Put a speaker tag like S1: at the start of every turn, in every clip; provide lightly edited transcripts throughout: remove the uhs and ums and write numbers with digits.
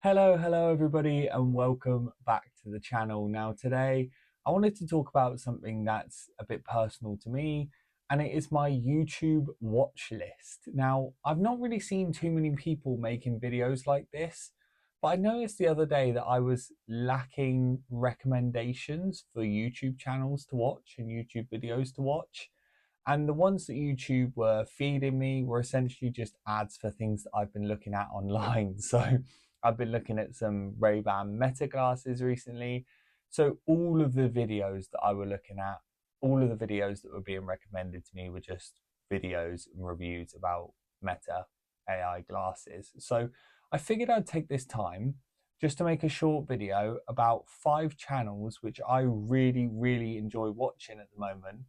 S1: Hello everybody, and welcome back to the channel. Now today I wanted to talk about something that's a bit personal to me, and it is my YouTube watch list. Now, I've not really seen too many people making videos like this, but I noticed the other day that I was lacking recommendations for YouTube channels to watch and YouTube videos to watch. And the ones that YouTube were feeding me were essentially just ads for things that I've been looking at online. So I've been looking at some Ray-Ban Meta glasses recently. So all of the videos that I were looking at, all of the videos that were being recommended to me were just videos and reviews about Meta AI glasses. So I figured I'd take this time just to make a short video about 5 channels which I really enjoy watching at the moment.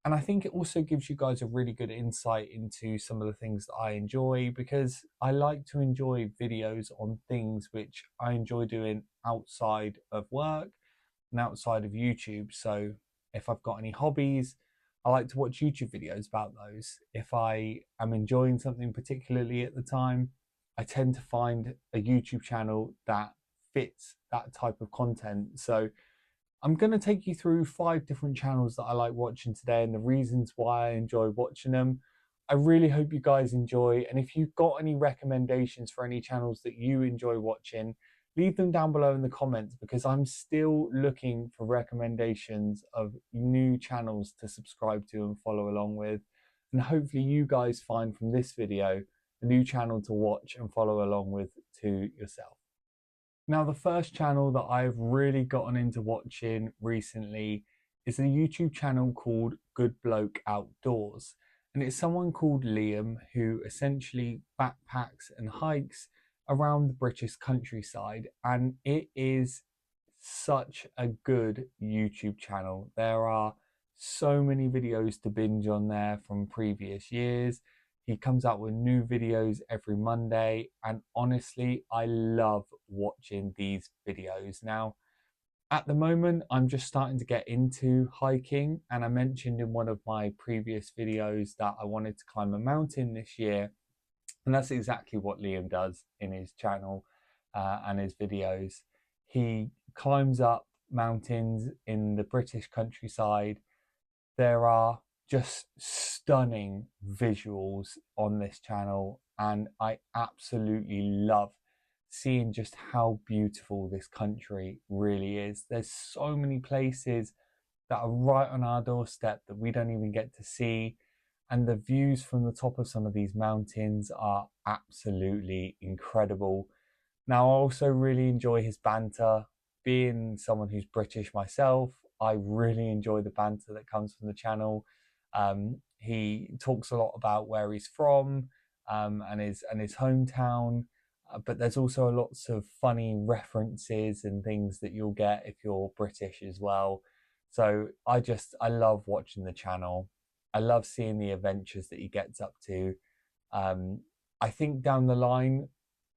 S1: And I think it also gives you guys a really good insight into some of the things that I enjoy, because I like to enjoy videos on things which I enjoy doing outside of work and outside of YouTube. So if I've got any hobbies, I like to watch YouTube videos about those. If I am enjoying something particularly at the time, I tend to find a YouTube channel that fits that type of content. So I'm going to take you through 5 different channels that I like watching today and the reasons why I enjoy watching them. I really hope you guys enjoy, and if you've got any recommendations for any channels that you enjoy watching, leave them down below in the comments, because I'm still looking for recommendations of new channels to subscribe to and follow along with. And hopefully you guys find from this video a new channel to watch and follow along with to yourself. Now, the first channel that I've really gotten into watching recently is a YouTube channel called Good Bloke Outdoors. And it's someone called Liam who essentially backpacks and hikes around the British countryside. And it is such a good YouTube channel. There are so many videos to binge on there from previous years. He comes out with new videos every Monday, and honestly, I love watching these videos. Now, at the moment, I'm just starting to get into hiking, and I mentioned in one of my previous videos that I wanted to climb a mountain this year, and that's exactly what Liam does in his channel and his videos. He climbs up mountains in the British countryside. There are just stunning visuals on this channel, and I absolutely love seeing just how beautiful this country really is. There's so many places that are right on our doorstep that we don't even get to see, and the views from the top of some of these mountains are absolutely incredible. Now, I also really enjoy his banter. Being someone who's British myself, I really enjoy the banter that comes from the channel. He talks a lot about where he's from, and his hometown, but there's also lots of funny references and things that you'll get if you're British as well. So I love watching the channel. I love seeing the adventures that he gets up to. Um, I think down the line,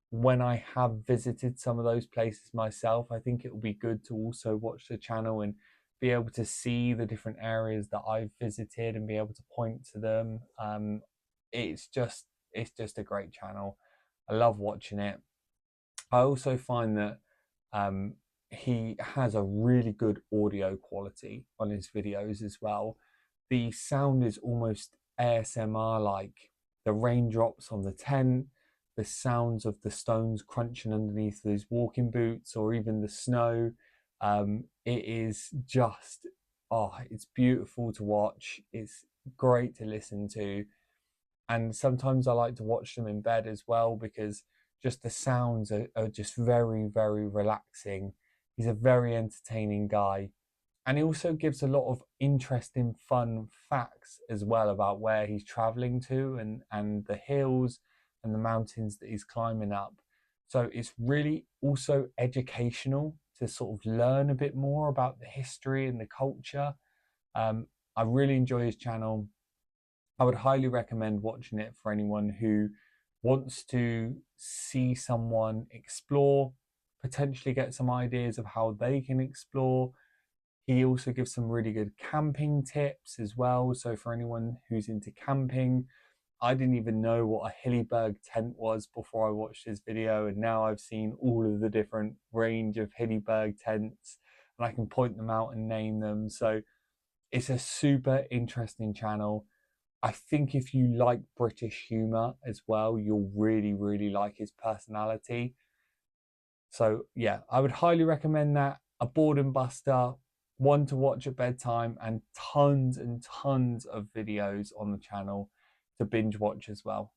S1: when I have visited some of those places myself, I think it will be good to also watch the channel and be able to see the different areas that I've visited and be able to point to them. It's just it's just a great channel. I love watching it. I also find that um, he has a really good audio quality on his videos as well. The sound is almost ASMR like. The raindrops on the tent, the sounds of the stones crunching underneath those walking boots, or even the snow. It is just, oh, it's beautiful to watch. It's great to listen to. And sometimes I like to watch them in bed as well, because just the sounds are just very relaxing. He's a very entertaining guy. And he also gives a lot of interesting, fun facts as well about where he's traveling to, and the hills and the mountains that he's climbing up. So it's really also educational to sort of learn a bit more about the history and the culture. I really enjoy his channel. I would highly recommend watching it for anyone who wants to see someone explore, potentially get some ideas of how they can explore. He also gives some really good camping tips as well. So for anyone who's into camping, I didn't even know what a Hillyberg tent was before I watched his video, and now I've seen all of the different range of Hillyberg tents, and I can point them out and name them. So it's a super interesting channel. I think if you like British humour as well, you'll really, really like his personality. So yeah, I would highly recommend that. A boredom buster, one to watch at bedtime, and tons of videos on the channel to binge watch as well.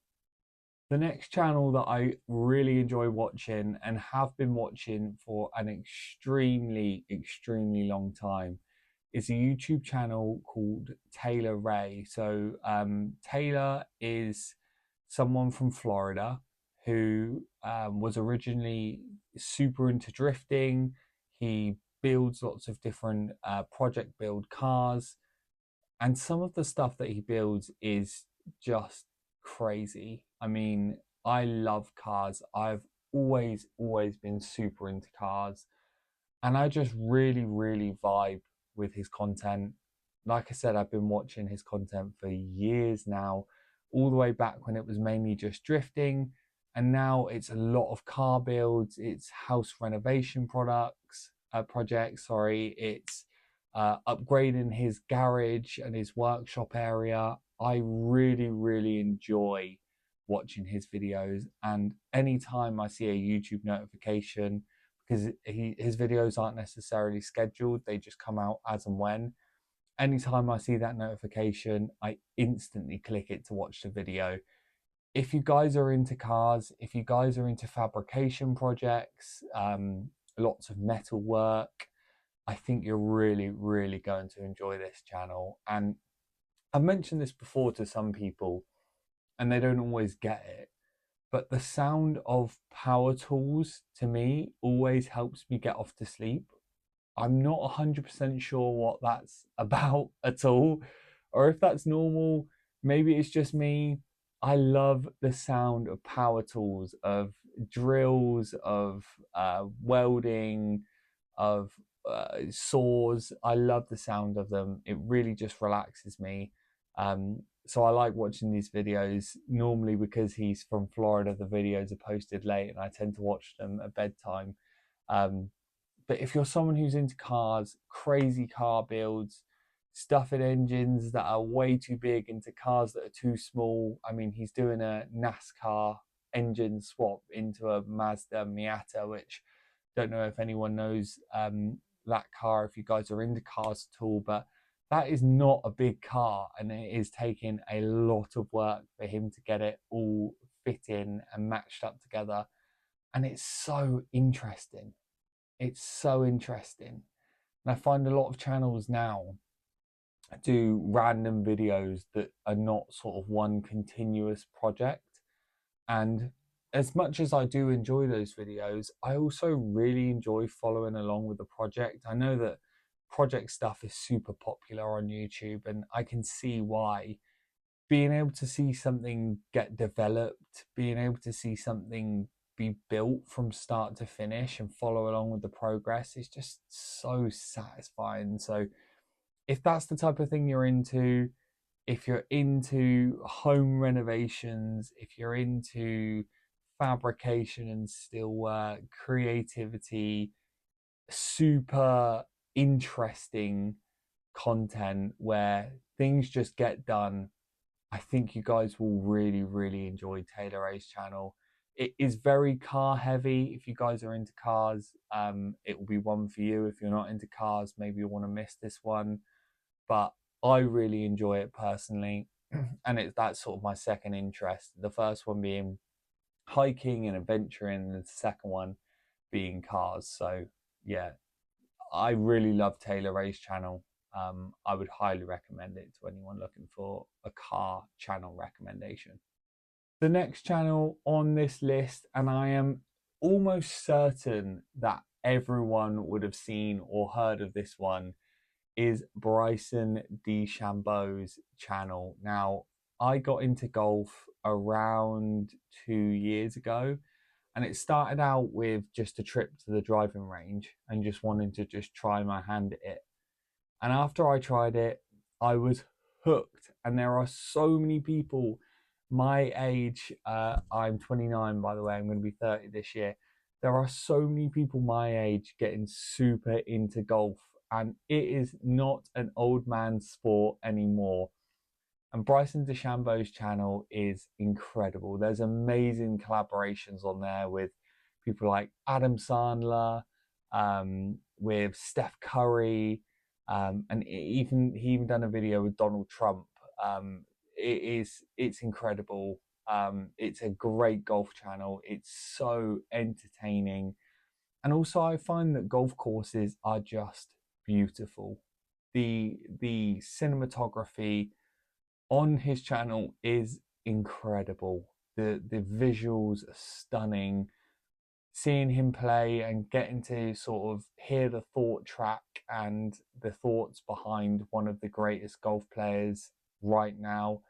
S1: The next channel that I really enjoy watching and have been watching for an extremely long time is a YouTube channel called Taylor Ray. So Taylor is someone from Florida who was originally super into drifting. He builds lots of different project build cars, and some of the stuff that he builds is just crazy. I mean, I love cars. I've always been super into cars, and I just really vibe with his content. Like I said, I've been watching his content for years now, all the way back when it was mainly just drifting, and now it's a lot of car builds, it's house renovation projects, sorry, it's upgrading his garage and his workshop area. I really enjoy watching his videos, and anytime I see a YouTube notification, because his videos aren't necessarily scheduled, they just come out as and when. Anytime I see that notification, I instantly click it to watch the video. If you guys are into cars, if you guys are into fabrication projects, lots of metal work, I think you're really going to enjoy this channel. And I've mentioned this before to some people, and they don't always get it, but the sound of power tools to me always helps me get off to sleep. I'm not 100% sure what that's about at all, or if that's normal. Maybe it's just me. I love the sound of power tools, of drills, of welding, of saws. I love the sound of them. It really just relaxes me. So I like watching these videos. Normally, because he's from Florida, the videos are posted late, and I tend to watch them at bedtime. Um, but if you're someone who's into cars, crazy car builds, stuff in engines that are way too big into cars that are too small. I mean, he's doing a NASCAR engine swap into a Mazda Miata, which don't know if anyone knows that car, if you guys are into cars at all, but that is not a big car, and it is taking a lot of work for him to get it all fit in and matched up together. And it's so interesting. It's so interesting. And I find a lot of channels now do random videos that are not sort of one continuous project. And as much as I do enjoy those videos, I also really enjoy following along with the project. I know that project stuff is super popular on YouTube, and I can see why. Being able to see something get developed, being able to see something be built from start to finish and follow along with the progress is just so satisfying. So if that's the type of thing you're into, if you're into home renovations, if you're into fabrication and steelwork, creativity, super interesting content where things just get done, I think you guys will really enjoy Taylor Ray's channel. It is very car heavy. If you guys are into cars, it will be one for you. If you're not into cars, maybe you want to miss this one. But I really enjoy it personally. And that's sort of my second interest. The first one being hiking and adventuring, and the second one being cars. So yeah, I really love Taylor Ray's channel. I would highly recommend it to anyone looking for a car channel recommendation. The next channel on this list, and I am almost certain that everyone would have seen or heard of this one, is Bryson DeChambeau's channel. Now, I got into golf around 2 years ago, and it started out with just a trip to the driving range and just wanting to just try my hand at it. And after I tried it, I was hooked. And there are so many people my age, I'm 29, by the way, I'm going to be 30 this year. There are so many people my age getting super into golf, and it is not an old man's sport anymore. And Bryson DeChambeau's channel is incredible. There's amazing collaborations on there with people like Adam Sandler, with Steph Curry, and he even done a video with Donald Trump. It's incredible. It's a great golf channel. It's so entertaining, and also I find that golf courses are just beautiful. The cinematography on his channel is incredible. The visuals are stunning. Seeing him play and getting to sort of hear the thought track and the thoughts behind one of the greatest golf players right now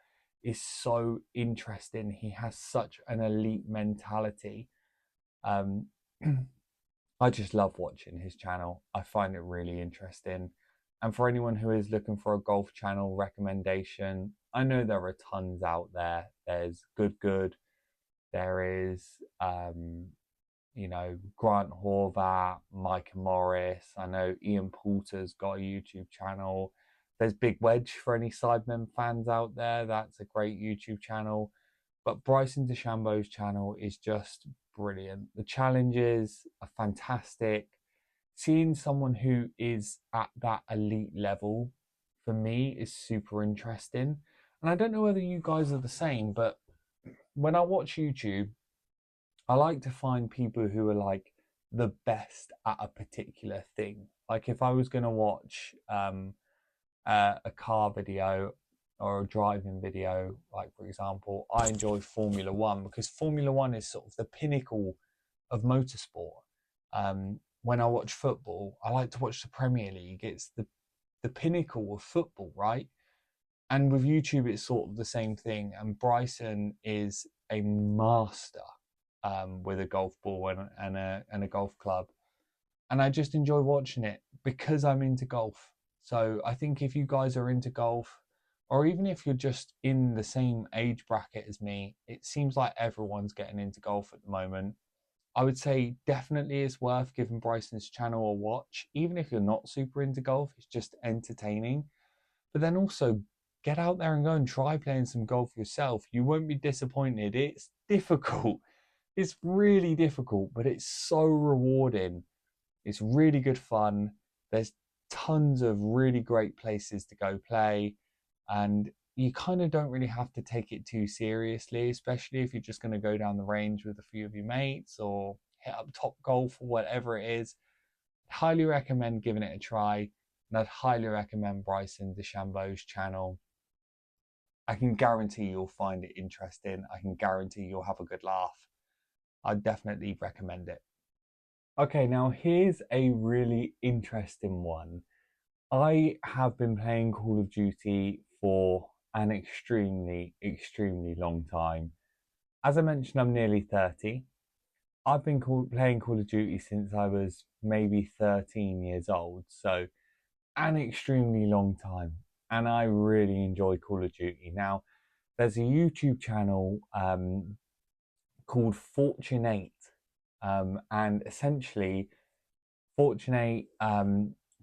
S1: is so interesting. He has such an elite mentality. Um, I just love watching his channel. I find it really interesting. And for anyone who is looking for a golf channel recommendation, I know there are tons out there. There's Good, there is, Grant Horvath, Micah Morris. I know Ian Poulter's got a YouTube channel. There's Big Wedge for any Sidemen fans out there. That's a great YouTube channel. But Bryson DeChambeau's channel is just brilliant. The challenges are fantastic. Seeing someone who is at that elite level for me is super interesting. And I don't know whether you guys are the same, but when I watch YouTube, I like to find people who are like the best at a particular thing. Like if I was going to watch a car video or a driving video, like for example, I enjoy Formula One because Formula One is sort of the pinnacle of motorsport. When I watch football, I like to watch the Premier League. It's the pinnacle of football, right? And with YouTube, it's sort of the same thing. And Bryson is a master with a golf ball and a golf club. And I just enjoy watching it because I'm into golf. So I think if you guys are into golf, or even if you're just in the same age bracket as me, it seems like everyone's getting into golf at the moment. I would say definitely it's worth giving Bryson's channel a watch, even if you're not super into golf, it's just entertaining. But then also get out there and go and try playing some golf yourself. You won't be disappointed. It's difficult. It's really difficult, but it's so rewarding. It's really good fun. There's tons of really great places to go play, and you kind of don't really have to take it too seriously, especially if you're just going to go down the range with a few of your mates or hit up Top Golf or whatever it is. Highly recommend giving it a try, and I'd highly recommend Bryson DeChambeau's channel. I can guarantee you'll find it interesting. I can guarantee you'll have a good laugh. I'd definitely recommend it. Okay, now here's a really interesting one. I have been playing Call of Duty for an extremely long time. As I mentioned, I'm nearly 30. I've been playing Call of Duty since I was maybe 13 years old, so an extremely long time. And I really enjoy Call of Duty. Now, there's a YouTube channel called Fortune8, and essentially, Fortune8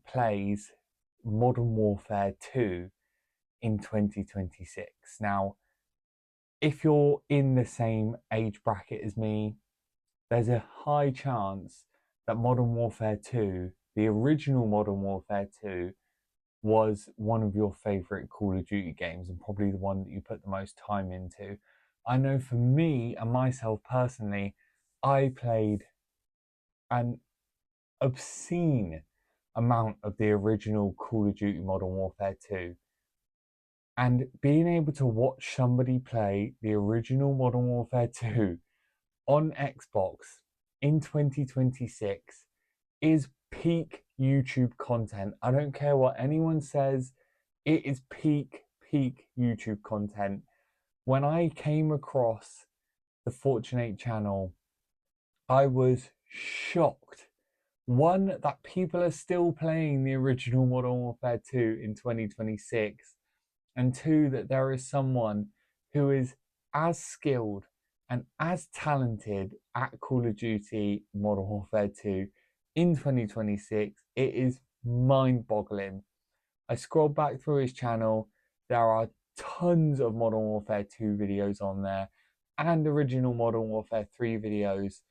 S1: plays Modern Warfare 2 in 2026. Now, if you're in the same age bracket as me, there's a high chance that Modern Warfare 2, the original Modern Warfare 2, was one of your favorite Call of Duty games and probably the one that you put the most time into. I know for me and myself personally, I played an obscene amount of the original Call of Duty Modern Warfare 2. And being able to watch somebody play the original Modern Warfare 2 on Xbox in 2026 is peak YouTube content. I don't care what anyone says, it is peak YouTube content. When I came across the Fortune8 channel, I was shocked. One, that people are still playing the original Modern Warfare 2 in 2026. And two, that there is someone who is as skilled and as talented at Call of Duty Modern Warfare 2 in 2026. It is mind-boggling. I scrolled back through his channel. There are tons of Modern Warfare 2 videos on there and original Modern Warfare 3 videos.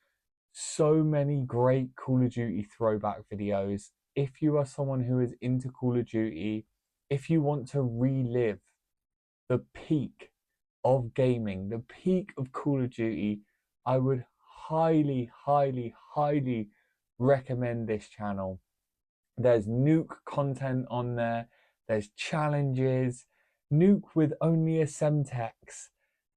S1: So many great Call of Duty throwback videos. If you are someone who is into Call of Duty, if you want to relive the peak of gaming, the peak of Call of Duty, I would highly, highly, highly recommend this channel. There's nuke content on there, there's challenges, nuke with only a Semtex,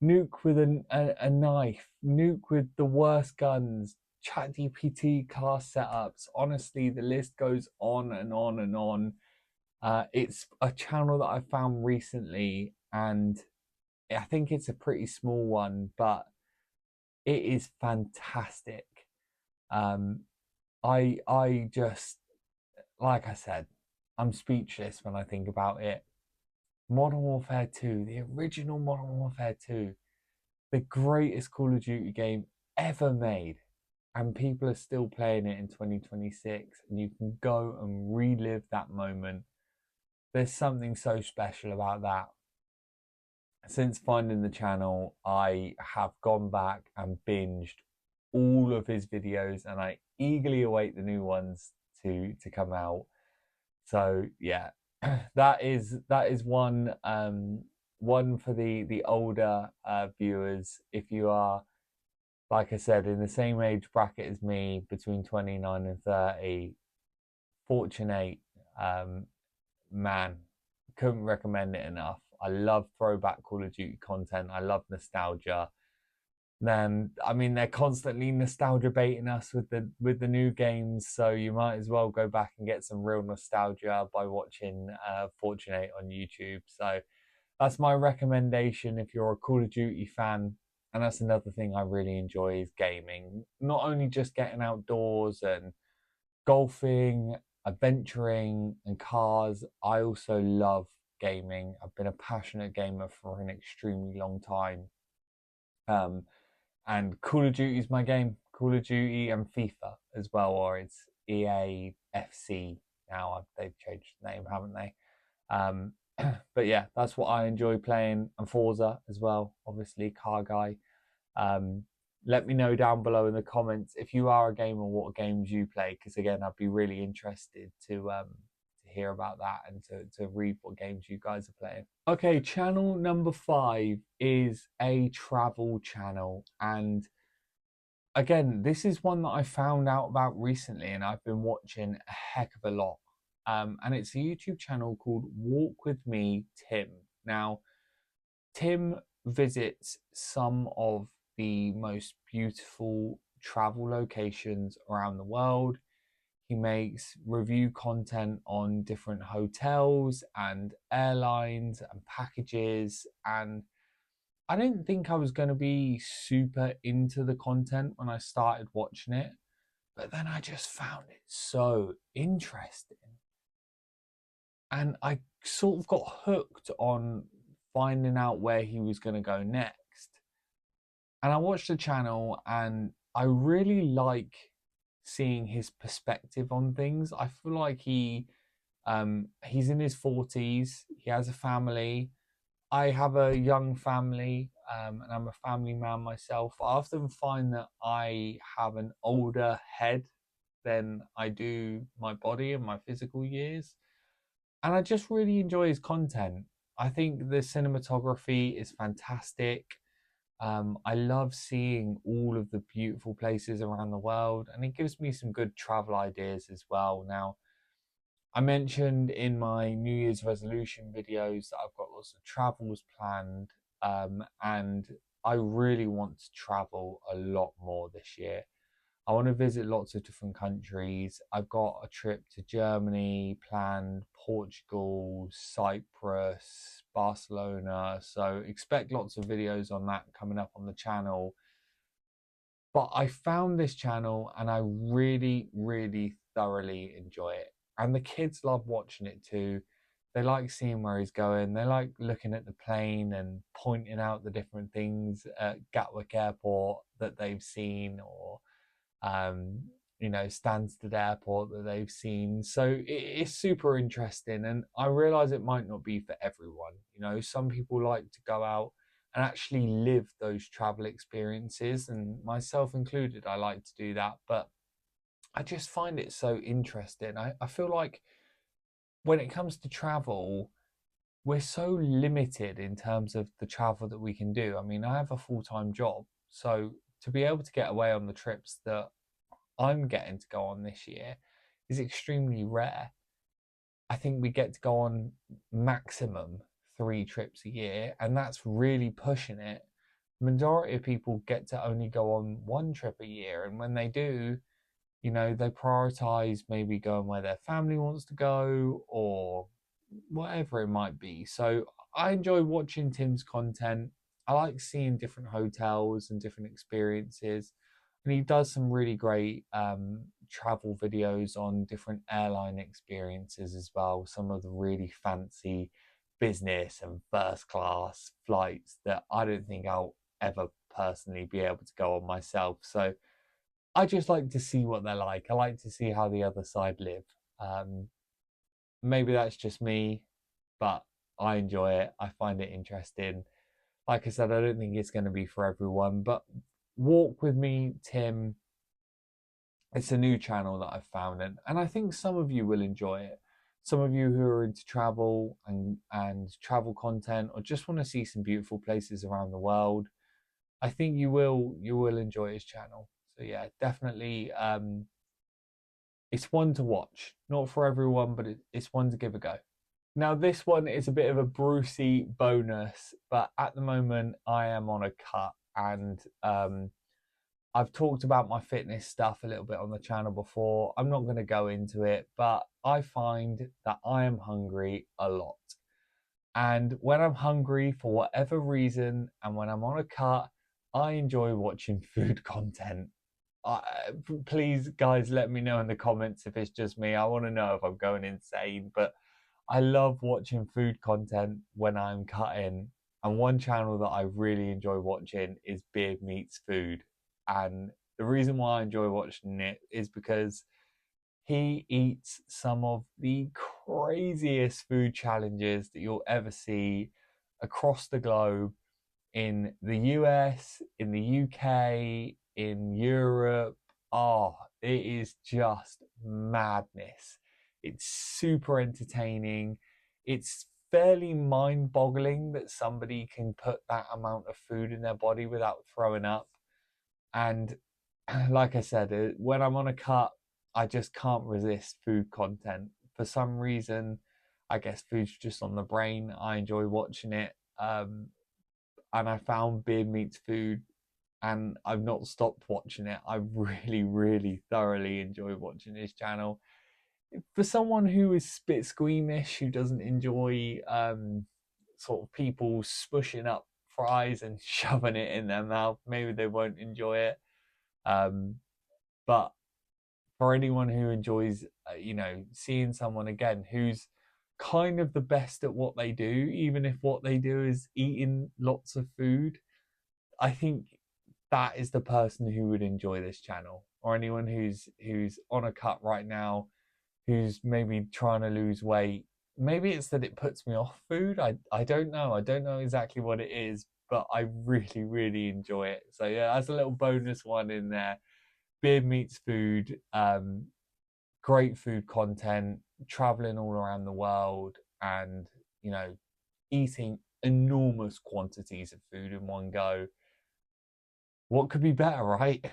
S1: nuke with a knife, nuke with the worst guns, ChatGPT class setups. Honestly, the list goes on and on and on. It's a channel that I found recently, and I think it's a pretty small one, but it is fantastic. I just, like I said, I'm speechless when I think about it. Modern Warfare 2, the original Modern Warfare 2, the greatest Call of Duty game ever made, and people are still playing it in 2026, and you can go and relive that moment. There's something so special about that. Since finding the channel, I have gone back and binged all of his videos, and I eagerly await the new ones to come out. So yeah, that is one one for the older viewers. If you are, like I said, in the same age bracket as me, between 29 and 30, fortunate, man, couldn't recommend it enough. I love throwback Call of Duty content. I love nostalgia. Then I mean, they're constantly nostalgia baiting us with the new games, so you might as well go back and get some real nostalgia by watching Fortunate on YouTube. So that's my recommendation if you're a Call of Duty fan. And that's another thing I really enjoy is gaming. Not only just getting outdoors and golfing, adventuring, and cars, I also love gaming. I've been a passionate gamer for an extremely long time. And Call of Duty is my game. Call of Duty and FIFA as well, or it's EA FC now. They've changed the name, haven't they? But yeah, that's what I enjoy playing, and Forza as well. Obviously, car guy. Let me know down below in the comments if you are a gamer, what games you play, because again, I'd be really interested to hear about that and to read what games you guys are playing. Okay, channel number 5 is a travel channel, and again, this is one that I found out about recently, and I've been watching a heck of a lot. And it's a YouTube channel called Walk With Me Tim. Now, Tim visits some of the most beautiful travel locations around the world. He makes review content on different hotels and airlines and packages. And I didn't think I was going to be super into the content when I started watching it, but then I just found it so interesting. And I sort of got hooked on finding out where he was going to go next. And I watched the channel, and I really like seeing his perspective on things. I feel like he's in his 40s. He has a family. I have a young family, and I'm a family man myself. I often find that I have an older head than I do my body and my physical years. And I just really enjoy his content. I think the cinematography is fantastic. I love seeing all of the beautiful places around the world, and it gives me some good travel ideas as well. Now, I mentioned in my New Year's resolution videos that I've got lots of travels planned, and I really want to travel a lot more this year. I want to visit lots of different countries. I've got a trip to Germany planned, Portugal, Cyprus, Barcelona. So expect lots of videos on that coming up on the channel. But I found this channel and I really, really thoroughly enjoy it. And the kids love watching it too. they like seeing where he's going. They like looking at the plane and pointing out the different things at Gatwick Airport that they've seen, or Stansted Airport that they've seen. So it's super interesting, and I realize it might not be for everyone. Some people like to go out and actually live those travel experiences, and myself included, I like to do that. But I just find it so interesting. I feel like when it comes to travel, we're so limited in terms of the travel that we can do. I mean, I have a full-time job, so to be able to get away on the trips that I'm getting to go on this year is extremely rare. I think we get to go on maximum 3 trips a year, and that's really pushing it. The majority of people get to only go on 1 trip a year, and when they do, they prioritize maybe going where their family wants to go or whatever it might be. So I enjoy watching Tim's content. I like seeing different hotels and different experiences. And he does some really great travel videos on different airline experiences as well. Some of the really fancy business and first class flights that I don't think I'll ever personally be able to go on myself. So I just like to see what they're like. I like to see how the other side live. Maybe that's just me, but I enjoy it. I find it interesting. Like I said, I don't think it's going to be for everyone, but Walk With Me, Tim, it's a new channel that I've found, and I think some of you will enjoy it. Some of you who are into travel and travel content, or just want to see some beautiful places around the world, I think you will enjoy his channel. So yeah, definitely, it's one to watch. Not for everyone, but it's one to give a go. Now this one is a bit of a Brucey bonus, but at the moment I am on a cut, and I've talked about my fitness stuff a little bit on the channel before. I'm not going to go into it, but I find that I am hungry a lot. And when I'm hungry for whatever reason, and when I'm on a cut, I enjoy watching food content. Please, guys, let me know in the comments if it's just me. I want to know if I'm going insane, but I love watching food content when I'm cutting. And one channel that I really enjoy watching is Beard Meets Food. And the reason why I enjoy watching it is because he eats some of the craziest food challenges that you'll ever see across the globe, in the US, in the UK, in Europe. Oh, it is just madness. It's super entertaining. It's fairly mind-boggling that somebody can put that amount of food in their body without throwing up. And like I said, when I'm on a cut, I just can't resist food content. For some reason, I guess food's just on the brain. I enjoy watching it. And I found Beard Meets Food, and I've not stopped watching it. I really, really thoroughly enjoy watching his channel. For someone who is a bit squeamish, who doesn't enjoy sort of people smushing up fries and shoving it in their mouth, maybe they won't enjoy it. But for anyone who enjoys, seeing someone again who's kind of the best at what they do, even if what they do is eating lots of food, I think that is the person who would enjoy this channel. Or anyone who's on a cut right now, who's maybe trying to lose weight. Maybe it's that it puts me off food. I don't know. I don't know exactly what it is, but I really, really enjoy it. So yeah, that's a little bonus one in there. Beard Meets Food, great food content, traveling all around the world, and eating enormous quantities of food in one go. What could be better, right?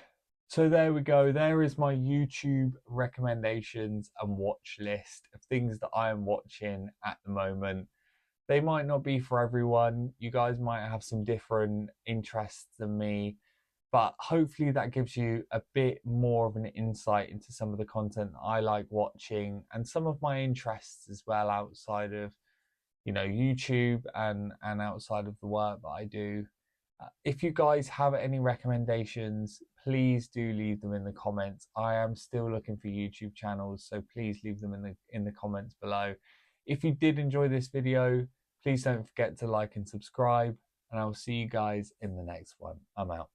S1: So there we go. There is my YouTube recommendations and watch list of things that I am watching at the moment. They might not be for everyone. You guys might have some different interests than me, but hopefully that gives you a bit more of an insight into some of the content that I like watching, and some of my interests as well, outside of YouTube and outside of the work that I do. If you guys have any recommendations, please do leave them in the comments. I am still looking for YouTube channels, so please leave them in the comments below. If you did enjoy this video, please don't forget to like and subscribe, and I will see you guys in the next one. I'm out.